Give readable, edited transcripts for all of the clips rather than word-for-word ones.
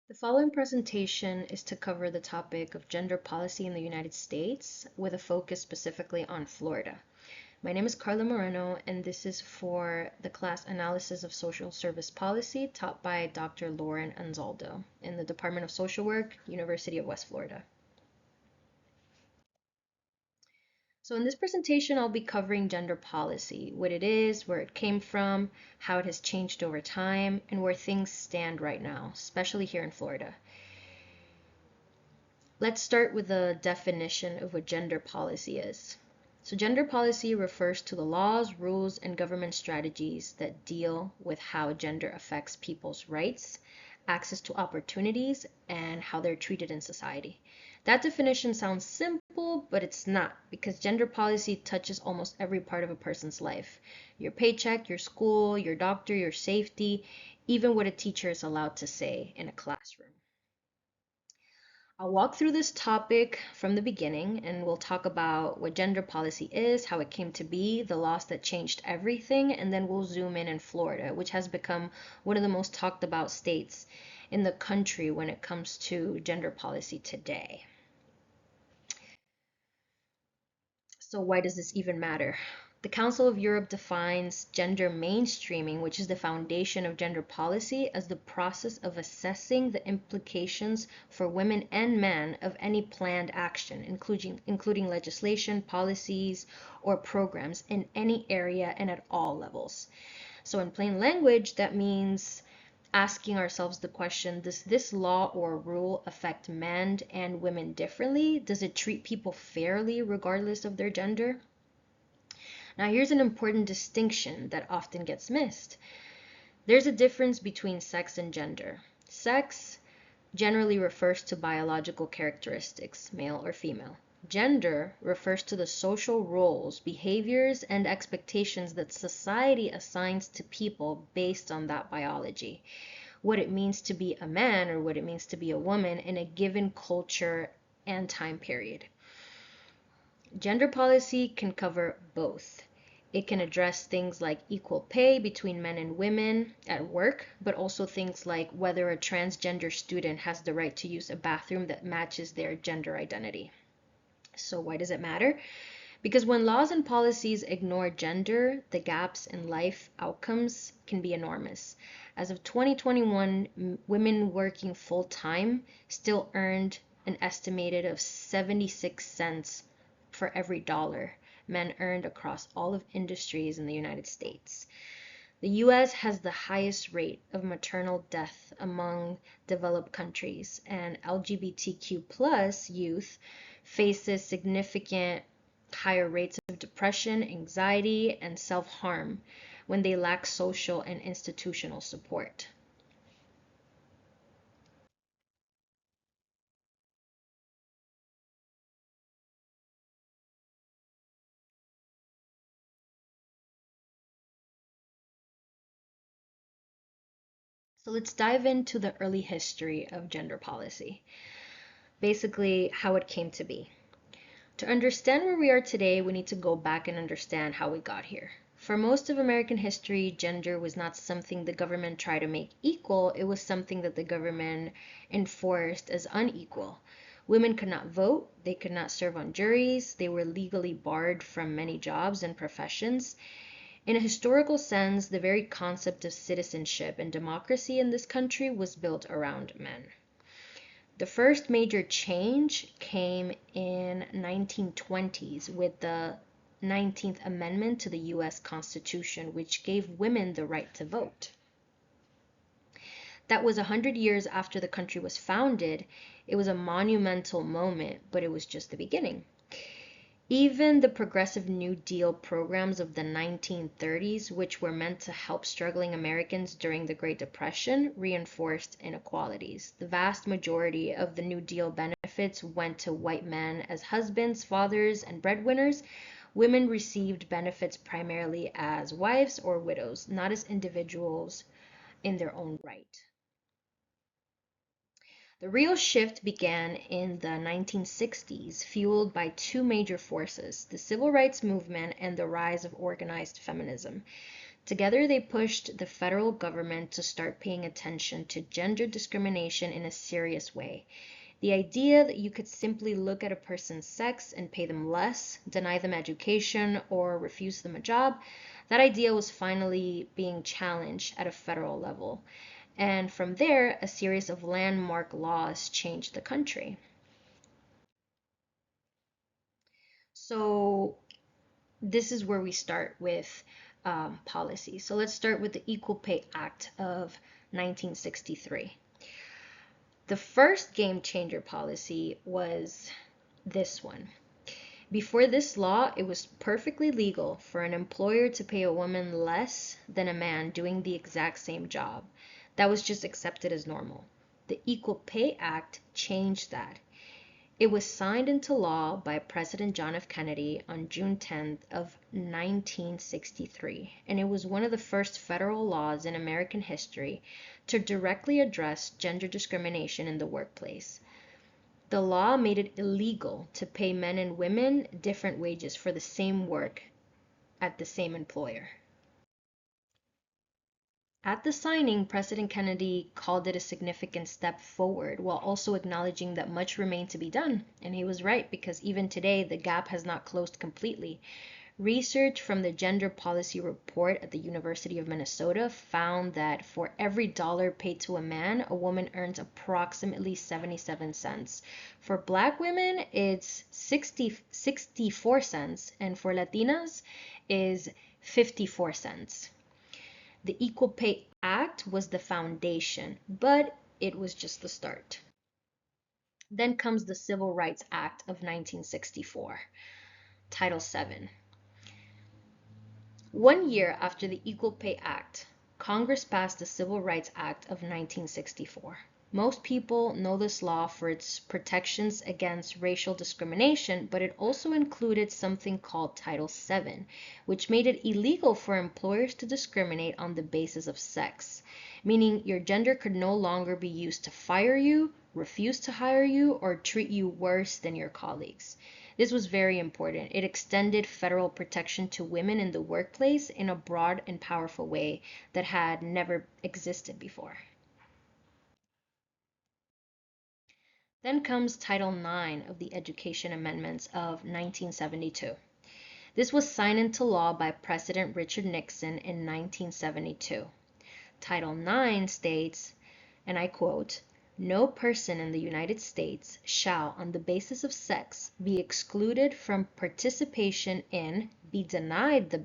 The following presentation is to cover the topic of gender policy in the United States with a focus specifically on Florida. My name is Carla Moreno, and this is for the class Analysis of Social Service Policy taught by Dr. Lauren Anzaldo in the Department of Social Work, University of West Florida. So in this presentation, I'll be covering gender policy, what it is, where it came from, how it has changed over time, and where things stand right now, especially here in Florida. Let's start with the definition of what gender policy is. So gender policy refers to the laws, rules, and government strategies that deal with how gender affects people's rights, access to opportunities, and how they're treated in society. That definition sounds simple, but it's not, because gender policy touches almost every part of a person's life. Your paycheck, your school, your doctor, your safety, even what a teacher is allowed to say in a classroom. I'll walk through this topic from the beginning, and we'll talk about what gender policy is, how it came to be, the laws that changed everything, and then we'll zoom in Florida, which has become one of the most talked about states in the country when it comes to gender policy today. So why does this even matter? The Council of Europe defines gender mainstreaming, which is the foundation of gender policy, as the process of assessing the implications for women and men of any planned action, including legislation, policies, or programs in any area and at all levels. So in plain language, that means asking ourselves the question, does this law or rule affect men and women differently? Does it treat people fairly regardless of their gender? Now, here's an important distinction that often gets missed. There's a difference between sex and gender. Sex generally refers to biological characteristics, male or female. Gender refers to the social roles, behaviors, and expectations that society assigns to people based on that biology. What it means to be a man or what it means to be a woman in a given culture and time period. Gender policy can cover both. It can address things like equal pay between men and women at work, but also things like whether a transgender student has the right to use a bathroom that matches their gender identity. So why does it matter? Because when laws and policies ignore gender, the gaps in life outcomes can be enormous. As of 2021, women working full-time still earned an estimated of 76 cents for every dollar men earned across all of industries in the United States. The US has the highest rate of maternal death among developed countries, and LGBTQ plus youth faces significant higher rates of depression, anxiety, and self-harm when they lack social and institutional support. So let's dive into the early history of gender policy, basically how it came to be. To understand where we are today, we need to go back and understand how we got here. For most of American history, gender was not something the government tried to make equal, it was something that the government enforced as unequal. Women could not vote, they could not serve on juries, they were legally barred from many jobs and professions. In a historical sense, the very concept of citizenship and democracy in this country was built around men. The first major change came in 1920s with the 19th Amendment to the US Constitution, which gave women the right to vote. That was 100 years after the country was founded. It was a monumental moment, but it was just the beginning. Even the progressive New Deal programs of the 1930s, which were meant to help struggling Americans during the Great Depression, reinforced inequalities. The vast majority of the New Deal benefits went to white men as husbands, fathers, and breadwinners. Women received benefits primarily as wives or widows, not as individuals in their own right. The real shift began in the 1960s, fueled by two major forces, the civil rights movement and the rise of organized feminism. Together, they pushed the federal government to start paying attention to gender discrimination in a serious way. The idea that you could simply look at a person's sex and pay them less, deny them education, or refuse them a job, that idea was finally being challenged at a federal level. And from there, a series of landmark laws changed the country. So this is where we start with policy. So let's start with the Equal Pay Act of 1963. The first game changer policy was this one. Before this law, it was perfectly legal for an employer to pay a woman less than a man doing the exact same job. That was just accepted as normal. The Equal Pay Act changed that. It was signed into law by President John F. Kennedy on June 10th of 1963, and it was one of the first federal laws in American history to directly address gender discrimination in the workplace. The law made it illegal to pay men and women different wages for the same work at the same employer. At the signing, President Kennedy called it a significant step forward while also acknowledging that much remained to be done. And he was right, because even today, the gap has not closed completely. Research from the Gender Policy Report at the University of Minnesota found that for every dollar paid to a man, a woman earns approximately 77 cents. For Black women, it's 64 cents, and for Latinas is 54 cents. The Equal Pay Act was the foundation, but it was just the start. Then comes the Civil Rights Act of 1964, Title VII. 1 year after the Equal Pay Act, Congress passed the Civil Rights Act of 1964. Most people know this law for its protections against racial discrimination, but it also included something called Title VII, which made it illegal for employers to discriminate on the basis of sex, meaning your gender could no longer be used to fire you, refuse to hire you, or treat you worse than your colleagues. This was very important. It extended federal protection to women in the workplace in a broad and powerful way that had never existed before. Then comes Title IX of the Education Amendments of 1972. This was signed into law by President Richard Nixon in 1972. Title IX states, and I quote, "No person in the United States shall, on the basis of sex, be excluded from participation in, be denied the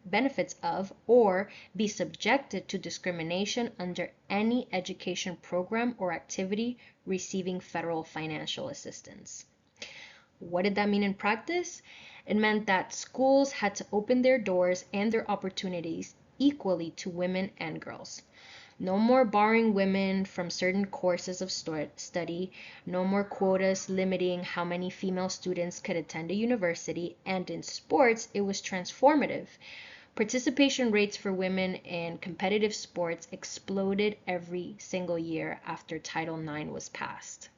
benefits of, or be subjected to discrimination under any education program or activity receiving federal financial assistance." What did that mean in practice? It meant that schools had to open their doors and their opportunities equally to women and girls. No more barring women from certain courses of study, no more quotas limiting how many female students could attend a university, and in sports, it was transformative. Participation rates for women in competitive sports exploded every single year after Title IX was passed.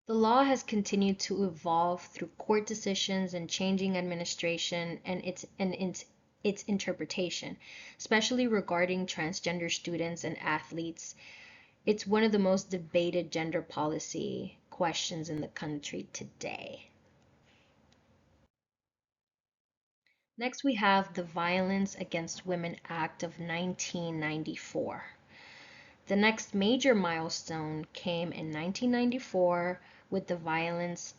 The law has continued to evolve through court decisions and changing administration and its interpretation, especially regarding transgender students and athletes. It's one of the most debated gender policy questions in the country today. Next, we have the Violence Against Women Act of 1994. The next major milestone came in 1994 with the Violence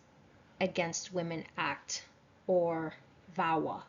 Against Women Act, or VAWA.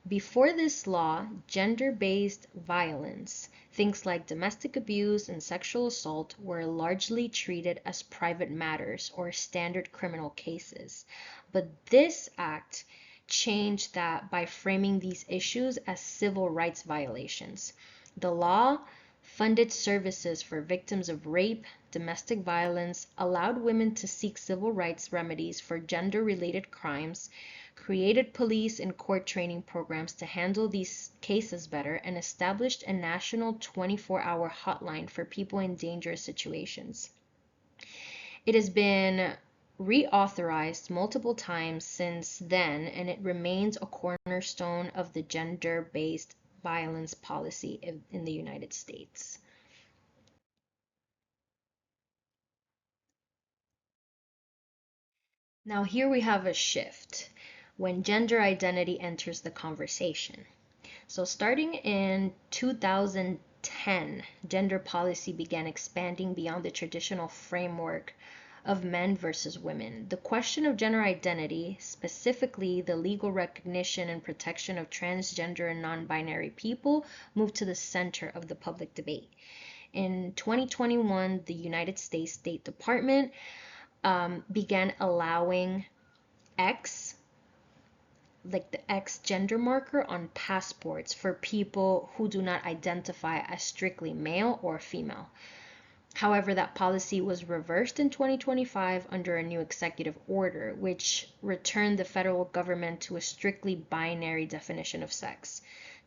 Before this law, gender-based violence, things like domestic abuse and sexual assault, were largely treated as private matters or standard criminal cases. But this act changed that by framing these issues as civil rights violations. The law funded services for victims of rape, domestic violence, allowed women to seek civil rights remedies for gender-related crimes, created police and court training programs to handle these cases better, and established a national 24-hour hotline for people in dangerous situations. It has been reauthorized multiple times since then, and it remains a cornerstone of the gender-based violence policy in the United States. Now, here we have a shift when gender identity enters the conversation. So, starting in 2010, gender policy began expanding beyond the traditional framework of men versus women. The question of gender identity, specifically the legal recognition and protection of transgender and non binary people, moved to the center of the public debate. In 2021, the United States State Department began allowing X, like the X gender marker, on passports for people who do not identify as strictly male or female. However, that policy was reversed in 2025 under a new executive order, which returned the federal government to a strictly binary definition of sex.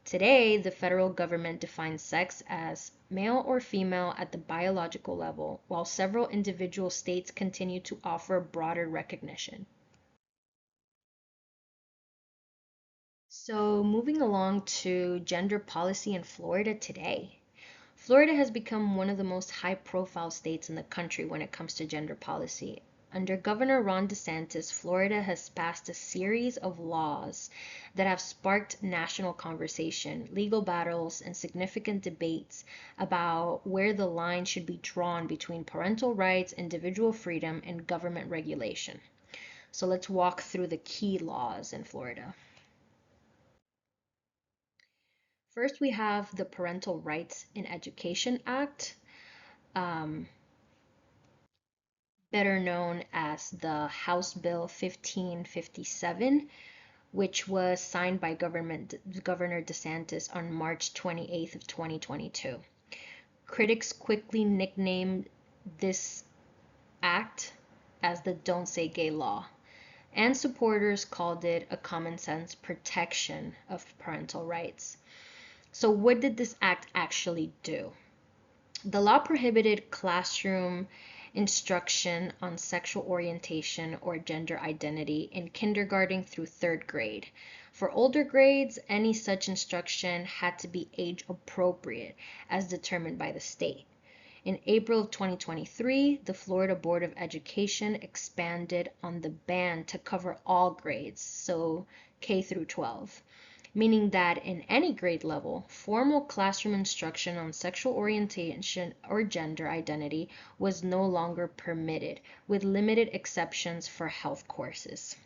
Today, the federal government defines sex as male or female at the biological level, while several individual states continue to offer broader recognition. So, moving along to gender policy in Florida today. Florida has become one of the most high-profile states in the country when it comes to gender policy. Under Governor Ron DeSantis, Florida has passed a series of laws that have sparked national conversation, legal battles, and significant debates about where the line should be drawn between parental rights, individual freedom, and government regulation. So let's walk through the key laws in Florida. First, we have the Parental Rights in Education Act, um, better known as the House Bill 1557, which was signed by Governor DeSantis on March 28th of 2022. Critics quickly nicknamed this act as the Don't Say Gay law, and supporters called it a common sense protection of parental rights. So what did this act actually do? The law prohibited classroom instruction on sexual orientation or gender identity in kindergarten through third grade. For older grades, any such instruction had to be age appropriate as determined by the state. In April of 2023, the Florida Board of Education expanded on the ban to cover all grades, so K through 12, meaning that in any grade level, formal classroom instruction on sexual orientation or gender identity was no longer permitted, with limited exceptions for health courses.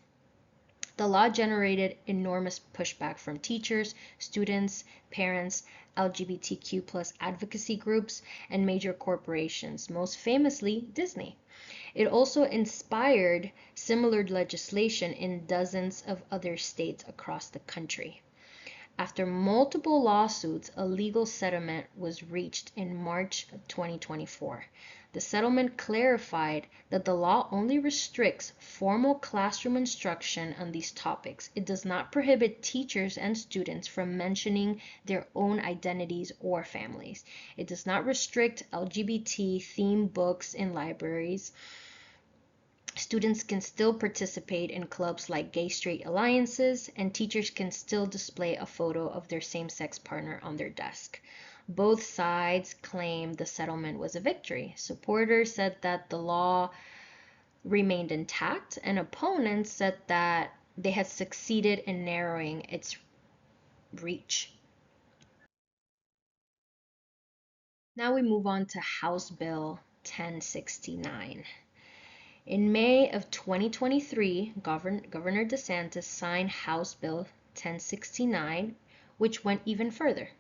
The law generated enormous pushback from teachers, students, parents, LGBTQ plus advocacy groups, and major corporations, most famously Disney. It also inspired similar legislation in dozens of other states across the country. After multiple lawsuits, a legal settlement was reached in March of 2024. The settlement clarified that the law only restricts formal classroom instruction on these topics. It does not prohibit teachers and students from mentioning their own identities or families. It does not restrict LGBT themed books in libraries. Students can still participate in clubs like Gay Straight Alliances, and teachers can still display a photo of their same-sex partner on their desk. Both sides claim the settlement was a victory. Supporters said that the law remained intact, and opponents said that they had succeeded in narrowing its reach. Now we move on to House Bill 1069. In May of 2023, Governor DeSantis signed House Bill 1069, which went even further.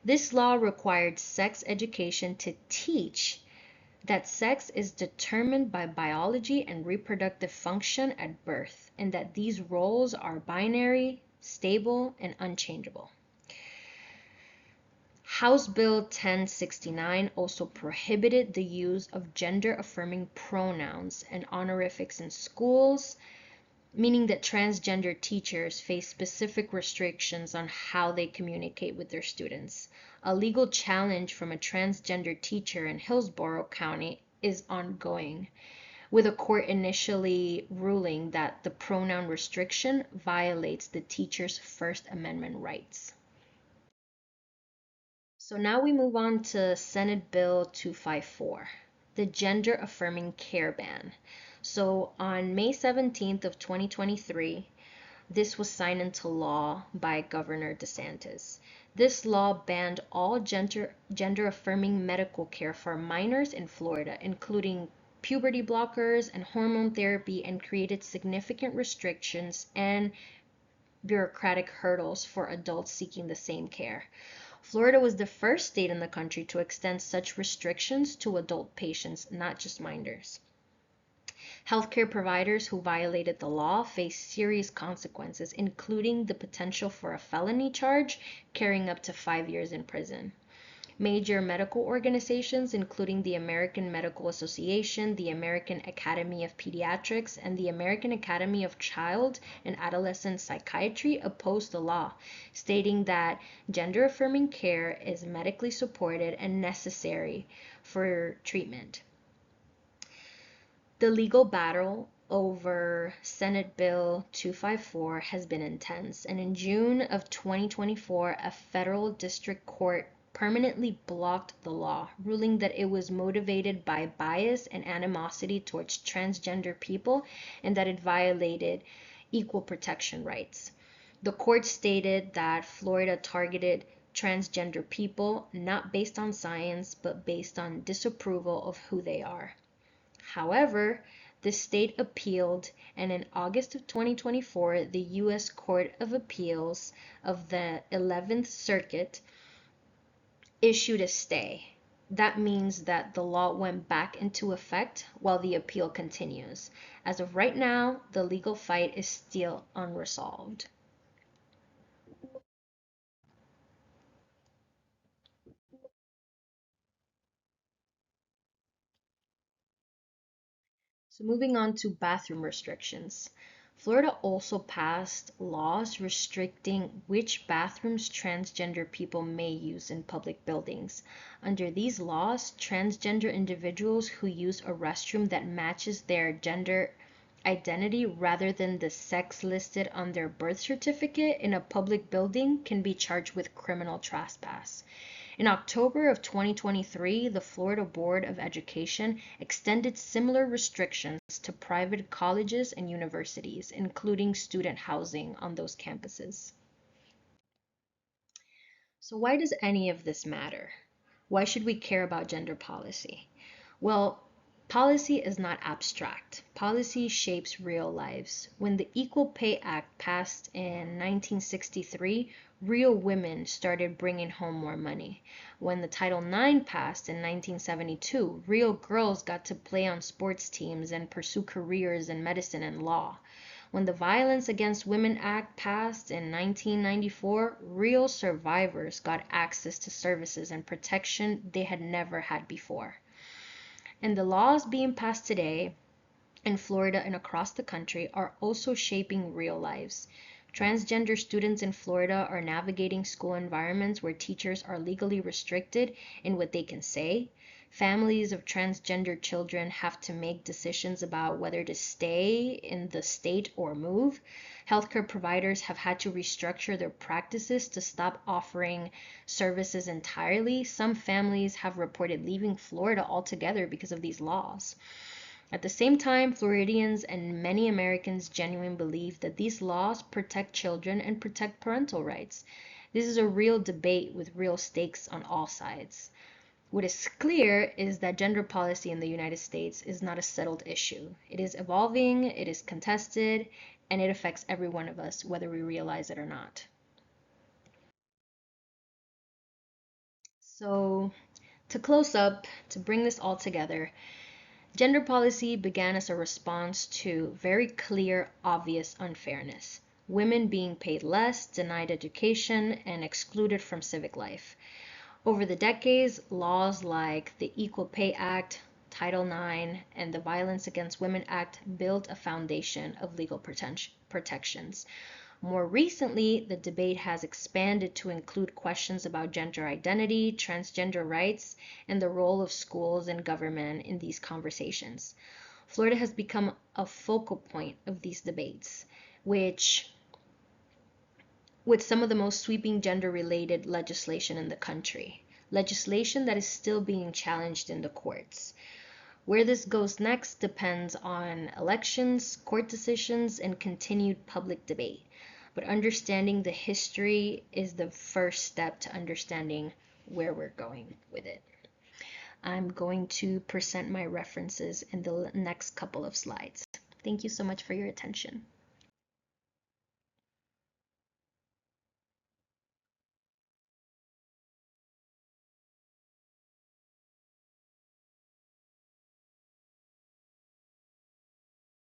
This law required sex education to teach that sex is determined by biology and reproductive function at birth, and that these roles are binary, stable, and unchangeable. House Bill 1069 also prohibited the use of gender-affirming pronouns and honorifics in schools, meaning that transgender teachers face specific restrictions on how they communicate with their students. A legal challenge from a transgender teacher in Hillsborough County is ongoing, with a court initially ruling that the pronoun restriction violates the teacher's First Amendment rights. So now we move on to Senate Bill 254, the gender affirming care ban. So on May 17th of 2023, this was signed into law by Governor DeSantis. This law banned all gender affirming medical care for minors in Florida, including puberty blockers and hormone therapy, and created significant restrictions and bureaucratic hurdles for adults seeking the same care. Florida was the first state in the country to extend such restrictions to adult patients, not just minors. Healthcare providers who violated the law face serious consequences, including the potential for a felony charge carrying up to 5 years in prison. Major medical organizations, including the American Medical Association, the American Academy of Pediatrics, and the American Academy of Child and Adolescent Psychiatry, opposed the law, stating that gender-affirming care is medically supported and necessary for treatment. The legal battle over Senate Bill 254 has been intense, and in June of 2024, a federal district court permanently blocked the law, ruling that it was motivated by bias and animosity towards transgender people and that it violated equal protection rights. The court stated that Florida targeted transgender people not based on science, but based on disapproval of who they are. However, the state appealed, and in August of 2024, the U.S. Court of Appeals of the 11th Circuit issued a stay. That means that the law went back into effect while the appeal continues. As of right now, the legal fight is still unresolved. So moving on to bathroom restrictions. Florida also passed laws restricting which bathrooms transgender people may use in public buildings. Under these laws, transgender individuals who use a restroom that matches their gender identity rather than the sex listed on their birth certificate in a public building can be charged with criminal trespass. In October of 2023, the Florida Board of Education extended similar restrictions to private colleges and universities, including student housing on those campuses. So why does any of this matter? Why should we care about gender policy? Well, policy is not abstract. Policy shapes real lives. When the Equal Pay Act passed in 1963, real women started bringing home more money. When the Title IX passed in 1972, real girls got to play on sports teams and pursue careers in medicine and law. When the Violence Against Women Act passed in 1994, real survivors got access to services and protection they had never had before. And the laws being passed today in Florida and across the country are also shaping real lives. Transgender students in Florida are navigating school environments where teachers are legally restricted in what they can say. Families of transgender children have to make decisions about whether to stay in the state or move. Healthcare providers have had to restructure their practices to stop offering services entirely. Some families have reported leaving Florida altogether because of these laws. At the same time, Floridians and many Americans genuinely believe that these laws protect children and protect parental rights. This is a real debate with real stakes on all sides. What is clear is that gender policy in the United States is not a settled issue. It is evolving, it is contested, and it affects every one of us, whether we realize it or not. So, to close up, to bring this all together, gender policy began as a response to very clear, obvious unfairness. Women being paid less, denied education, and excluded from civic life. Over the decades, laws like the Equal Pay Act, Title IX, and the Violence Against Women Act built a foundation of legal protections. More recently, the debate has expanded to include questions about gender identity, transgender rights, and the role of schools and government in these conversations. Florida has become a focal point of these debates, which with some of the most sweeping gender-related legislation in the country, legislation that is still being challenged in the courts. Where this goes next depends on elections, court decisions, and continued public debate. But understanding the history is the first step to understanding where we're going with it. I'm going to present my references in the next couple of slides. Thank you so much for your attention.